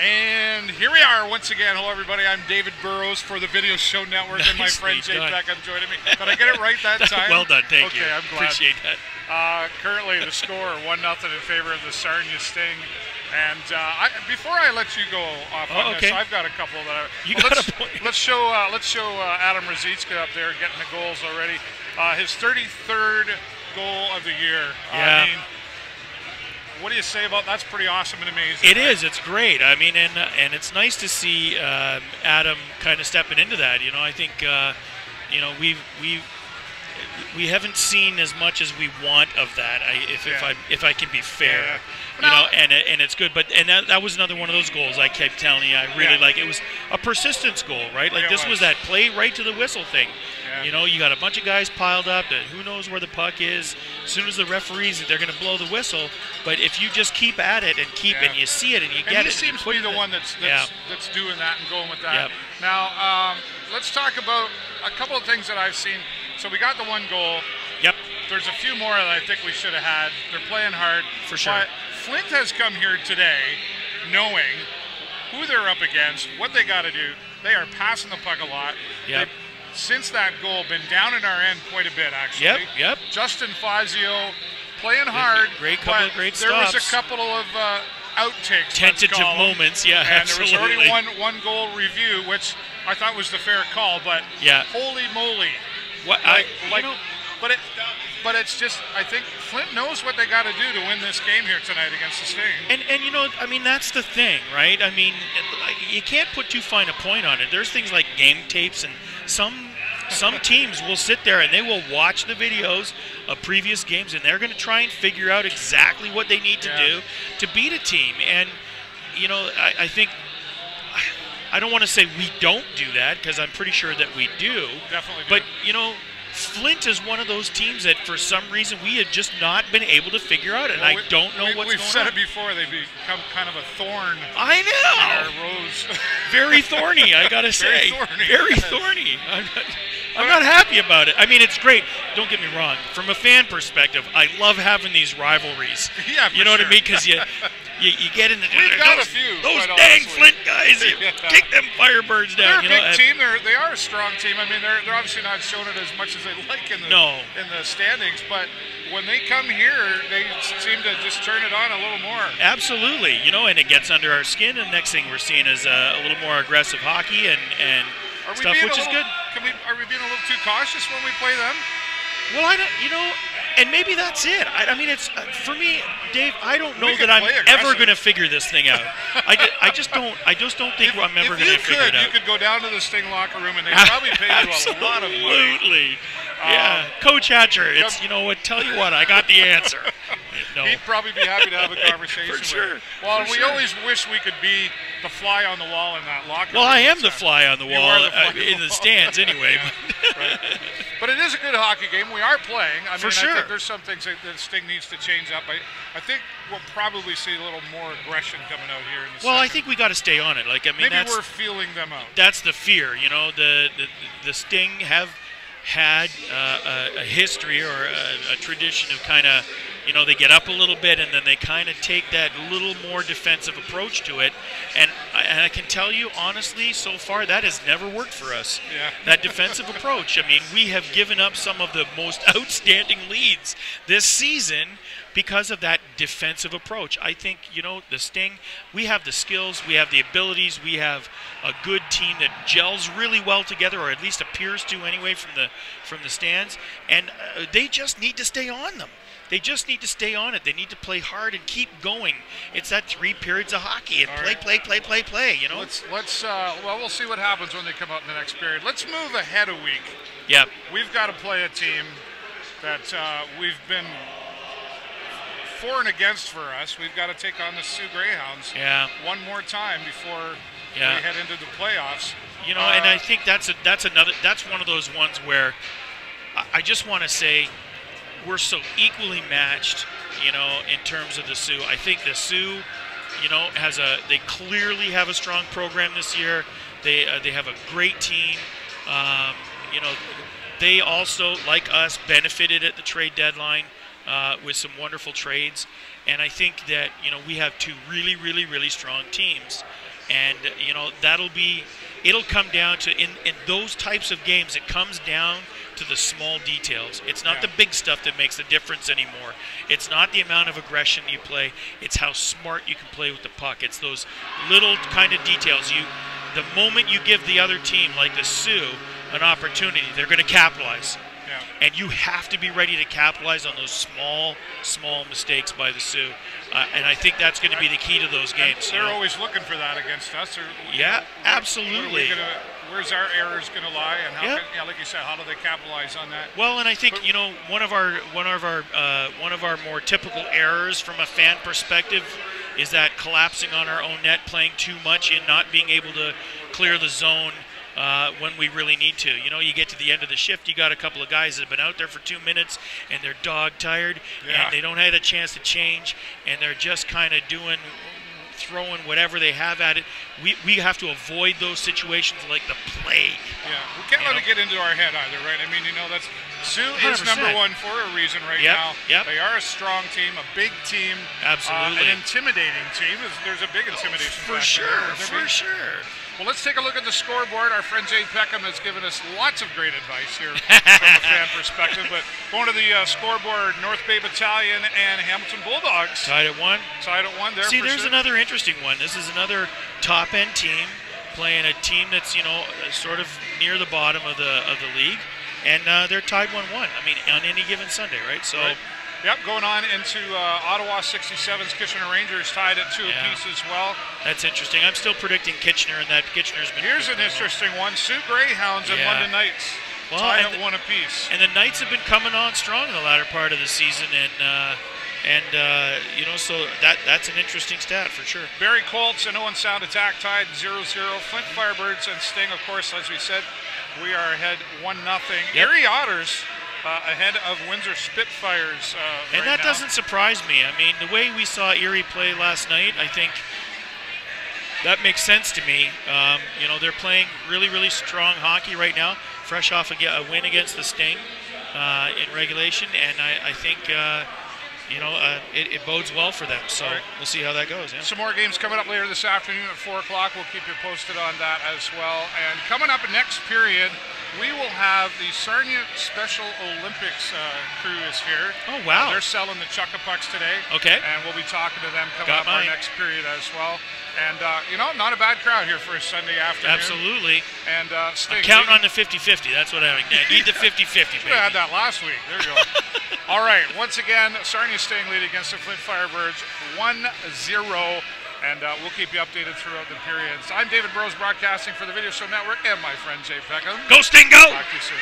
And here we are once again. Hello, everybody. I'm David Burrows for the Video Show Network, and my friend Jay Peckham joining me. Did I get it right that time? Well done, thank you. Okay, I'm glad. Appreciate that. Currently, the score 1-0 in favor of the Sarnia Sting. And before I let you go off on this, I've got a couple that let's show Adam Rosicka up there getting the goals already. His 33rd goal of the year. Yeah. I mean, what do you say about that's pretty awesome and amazing? It is. It's great. I mean, and it's nice to see Adam kind of stepping into that. You know, I think we haven't seen as much as we want of that. If I can be fair. Yeah. You know, and it's good, but that was another one of those goals I kept telling you I really like. It was a persistence goal, right? Like this was that play right to the whistle thing. Yeah. You know, you got a bunch of guys piled up that who knows where the puck is. As soon as the referees, they're going to blow the whistle. But if you just keep at it and and you see it and you get it. He seems to be the one that's doing that and going with that. Yep. Now, let's talk about a couple of things that I've seen. So we got the one goal. Yep. There's a few more that I think we should have had. They're playing hard. For sure. But Flint has come here today knowing who they're up against, what they got to do. They are passing the puck a lot. Yep. Since that goal, been down in our end quite a bit, actually. Yep. Justin Fazio playing hard. Couple of great there stops. Was a couple of outtakes. Tentative moments, yeah, and absolutely. There was already one goal review, which I thought was the fair call, but holy moly. But it's just, I think Flint knows what they got to do to win this game here tonight against the Sting. And you know, I mean, that's the thing, right? I mean, you can't put too fine a point on it. There's things like game tapes, and some teams will sit there and they will watch the videos of previous games, and they're going to try and figure out exactly what they need to do to beat a team. And, you know, I think, I don't want to say we don't do that, because I'm pretty sure that we do. Definitely do. But, you know, Flint is one of those teams that for some reason we have just not been able to figure out, and I don't know what's going on. We've said it before, they become kind of a thorn. I know. In our rows. Very thorny, I gotta say. Very thorny. I'm not happy about it. I mean, it's great. Don't get me wrong. From a fan perspective, I love having these rivalries. Yeah, you know what I mean? Because you get into those dang Flint guys. You kick them Firebirds down. They're a big team. They are a strong team. I mean, they're obviously not showing it as much as they like in the standings, but when they come here, they seem to just turn it on a little more. Absolutely. You know, and it gets under our skin, and the next thing we're seeing is a little more aggressive hockey and stuff, which is good. Are we being a little too cautious when we play them? Well, I don't, you know, and maybe that's it. I mean, it's for me, Dave. I don't know that I'm ever going to figure this thing out. I just don't think I'm ever going to figure it out. You could go down to the Sting locker room, and they probably pay you a lot of money. Absolutely. Yeah, Coach Hatcher. It's, you know what? Tell you what, I got the answer. No. He'd probably be happy to have a conversation. For sure. With you. Well, we always wish we could be the fly on the wall in that locker room. Well, I am the fly on the wall in the stands anyway. Right. But it is a good hockey game. We are playing. I For sure. I think there's some things that Sting needs to change up. I think we'll probably see a little more aggression coming out here in the second. I think we got to stay on it. Like, I mean, maybe we're feeling them out. That's the fear. You know, the Sting have had a history or a tradition of kind of, you know, they get up a little bit and then they kind of take that little more defensive approach to it. And I can tell you, honestly, so far that has never worked for us. Yeah. That defensive approach. I mean, we have given up some of the most outstanding leads this season because of that defensive approach. I think, you know, the Sting, we have the skills, we have the abilities, we have a good team that gels really well together, or at least appears to anyway from the stands, and they just need to stay on them. They just need to stay on it. They need to play hard and keep going. It's that 3 periods of hockey and play, you know? Well, we'll see what happens when they come out in the next period. Let's move ahead a week. Yep. We've got to play a team that we've been for and against for us. We've got to take on the Sioux Greyhounds one more time before we head into the playoffs. You know, and I think that's one of those ones where I just want to say we're so equally matched, you know, in terms of the Sioux. I think the Sioux, you know, they clearly have a strong program this year. They have a great team. You know, they also, like us, benefited at the trade deadline with some wonderful trades. And I think that, you know, we have two really, really, really strong teams. And, you know, it'll come down to, in those types of games, it comes down to the small details. It's not the big stuff that makes the difference anymore. It's not the amount of aggression you play. It's how smart you can play with the puck. It's those little kind of details. The moment you give the other team, like the Sioux, an opportunity, they're going to capitalize. Yeah. And you have to be ready to capitalize on those small mistakes by the Sioux. And I think that's going to be the key to those games. They're always looking for that against us. Absolutely. Where's our errors going to lie, and how like you said, how do they capitalize on that? Well, and I think one of our more typical errors from a fan perspective is that collapsing on our own net, playing too much, and not being able to clear the zone when we really need to. You know, you get to the end of the shift, you got a couple of guys that have been out there for 2 minutes, and they're dog tired, and they don't have a chance to change, and they're just kind of throwing whatever they have at it. We have to avoid those situations like the plague. Yeah, we can't let it get into our head either, right? I mean, that's Sioux is 100%. #1 for a reason now. Yep. They are a strong team, a big team, absolutely, an intimidating team. There's a big intimidation for sure. Well, let's take a look at the scoreboard. Our friend Jay Peckham has given us lots of great advice here from a fan perspective. But going to the scoreboard, North Bay Battalion and Hamilton Bulldogs. Tied at 1. There. See, there's another interesting one. This is another top-end team playing a team that's, sort of near the bottom of the league. And they're tied 1-1. I mean, on any given Sunday, right? So. Right. Yep, going on into Ottawa 67's Kitchener Rangers tied at 2 apiece as well. That's interesting. I'm still predicting Kitchener, and that Kitchener's been. Here's an interesting one: Sioux Greyhounds and London Knights tied at 1 apiece. And the Knights have been coming on strong in the latter part of the season, so that's an interesting stat for sure. Barrie Colts and Owen Sound Attack tied 0-0. Flint Firebirds and Sting, of course, as we said, we are ahead 1-0. Erie Otters ahead of Windsor Spitfires and that doesn't surprise me. I mean, the way we saw Erie play last night, I think that makes sense to me. They're playing really, really strong hockey right now, fresh off a win against the Sting in regulation, and I think it bodes well for them. So we'll see how that goes. Yeah. Some more games coming up later this afternoon at 4 o'clock. We'll keep you posted on that as well. And coming up next period, we will have the Sarnia Special Olympics crew is here. Oh, wow. They're selling the Chuckapucks today. Okay. And we'll be talking to them coming up our next period as well. And, not a bad crowd here for a Sunday afternoon. Absolutely. And Sting. I'm counting on the 50-50. That's what I need, the 50-50, baby. Should have had that last week. There you go. All right. Once again, Sarnia Sting lead against the Flint Firebirds 1-0. And we'll keep you updated throughout the periods. I'm David Burrows, broadcasting for the Video Show Network, and my friend Jay Peckham. Go Sting, go! Talk to you soon.